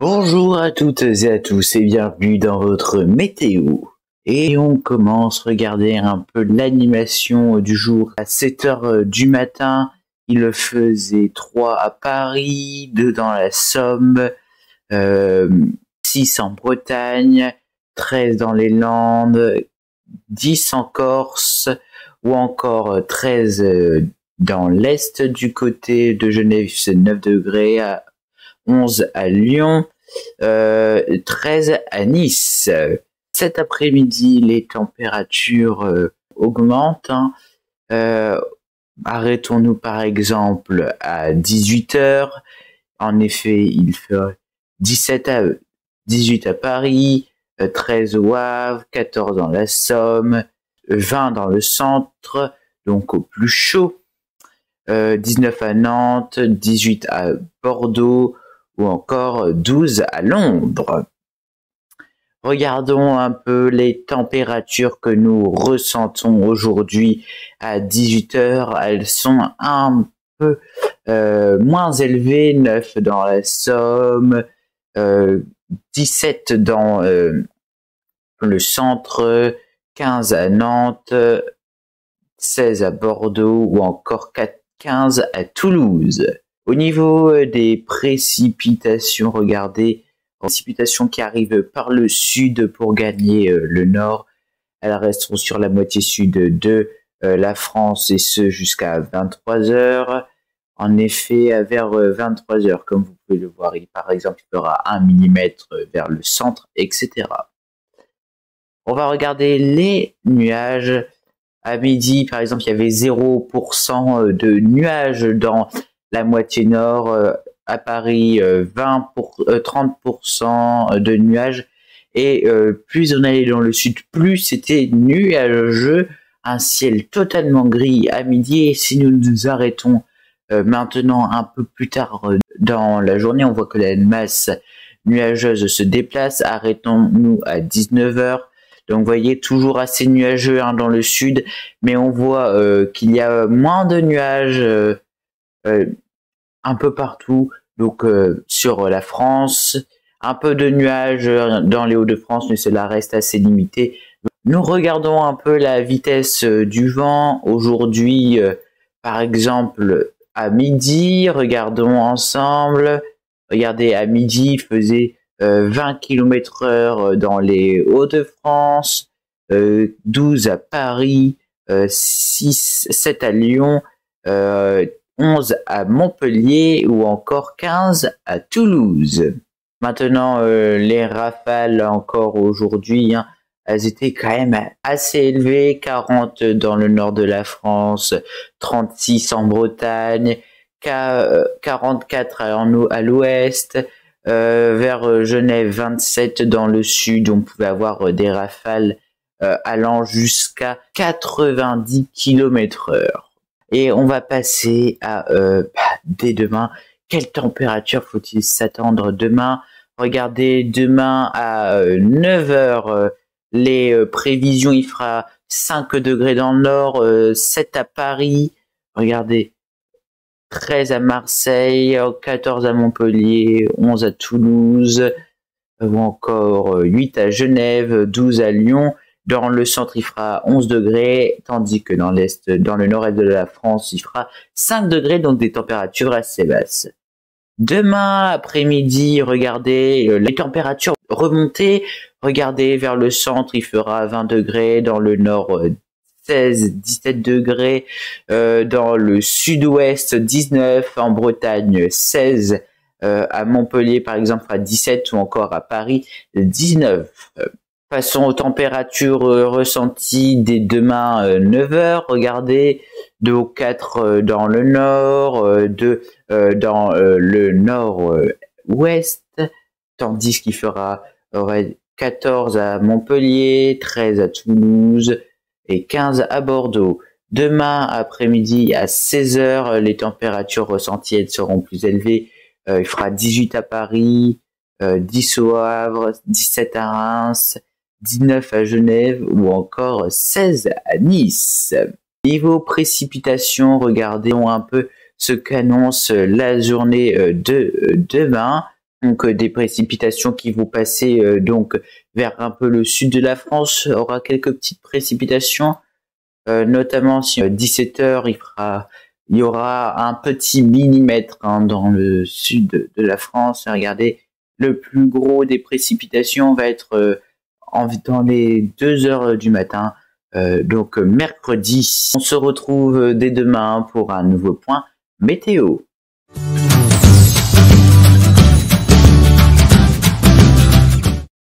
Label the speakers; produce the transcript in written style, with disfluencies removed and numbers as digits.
Speaker 1: Bonjour à toutes et à tous et bienvenue dans votre météo. Et on commence, regardez un peu l'animation du jour. À 7 heures du matin, il faisait 3 à Paris, 2 dans la Somme, 6 en Bretagne, 13 dans les Landes, 10 en Corse ou encore 13 dans l'Est du côté de Genève, c'est 9 degrés, 11 à Lyon, 13 à Nice. Cet après-midi, les températures augmentent. Arrêtons-nous par exemple à 18 heures. En effet, il fera 18 à Paris, 13 au Havre, 14 dans la Somme, 20 dans le centre, donc au plus chaud, 19 à Nantes, 18 à Bordeaux ou encore 12 à Londres. Regardons un peu les températures que nous ressentons aujourd'hui à 18 heures. Elles sont un peu moins élevées, 9 dans la Somme, 17 dans le centre, 15 à Nantes, 16 à Bordeaux ou encore 15 à Toulouse. Au niveau des précipitations, regardez, précipitations qui arrivent par le sud pour gagner le nord. Elles resteront sur la moitié sud de la France et ce jusqu'à 23 heures. En effet, vers 23 heures, comme vous pouvez le voir, par exemple, il fera 1 mm vers le centre, etc. On va regarder les nuages. À midi, par exemple, il y avait 0% de nuages dans la moitié nord. À Paris, 30% de nuages. Et plus on allait dans le sud, plus c'était nuageux. Un ciel totalement gris à midi. Et si nous nous arrêtons maintenant un peu plus tard dans la journée, on voit que la masse nuageuse se déplace. Arrêtons-nous à 19 heures. Donc vous voyez, toujours assez nuageux dans le sud, mais on voit qu'il y a moins de nuages un peu partout, donc sur la France, un peu de nuages dans les Hauts-de-France, mais cela reste assez limité. Nous regardons un peu la vitesse du vent aujourd'hui, par exemple à midi, regardons ensemble. Regardez, à midi, il faisait 20 km/h dans les Hauts-de-France, 12 à Paris, 7 à Lyon, 11 à Montpellier ou encore 15 à Toulouse. Maintenant, les rafales encore aujourd'hui, elles étaient quand même assez élevées, 40 dans le nord de la France, 36 en Bretagne, 44 à l'ouest, vers Genève 27 dans le sud, on pouvait avoir des rafales allant jusqu'à 90 km/h. Et on va passer à dès demain. Quelle température faut-il s'attendre demain? Regardez, demain à 9 heures, les prévisions, il fera 5 degrés dans le nord, 7 à Paris. Regardez, 13 à Marseille, 14 à Montpellier, 11 à Toulouse, ou encore 8 à Genève, 12 à Lyon. Dans le centre, il fera 11 degrés, tandis que dans l'est, dans le nord-est de la France, il fera 5 degrés, donc des températures assez basses. Demain après-midi, regardez les températures remontées. Regardez vers le centre, il fera 20 degrés, dans le nord 16, 17 degrés, dans le sud-ouest 19, en Bretagne 16, à Montpellier par exemple à 17 ou encore à Paris 19. Passons aux températures ressenties dès demain 9 heures. Regardez, 2 ou 4 dans le nord, 2 dans le nord-ouest, tandis qu'il fera 14 à Montpellier, 13 à Toulouse et 15 à Bordeaux. Demain après-midi à 16 heures, les températures ressenties elles seront plus élevées. Il fera 18 à Paris, 10 au Havre, 17 à Reims, 19 à Genève ou encore 16 à Nice. Niveau précipitation, regardons un peu ce qu'annonce la journée de demain. Donc des précipitations qui vont passer donc vers un peu le sud de la France. Aura quelques petites précipitations, notamment si 17 heures il y aura un petit millimètre dans le sud de la France. Regardez, le plus gros des précipitations va être dans les 2 heures du matin. Donc mercredi. On se retrouve dès demain pour un nouveau point météo.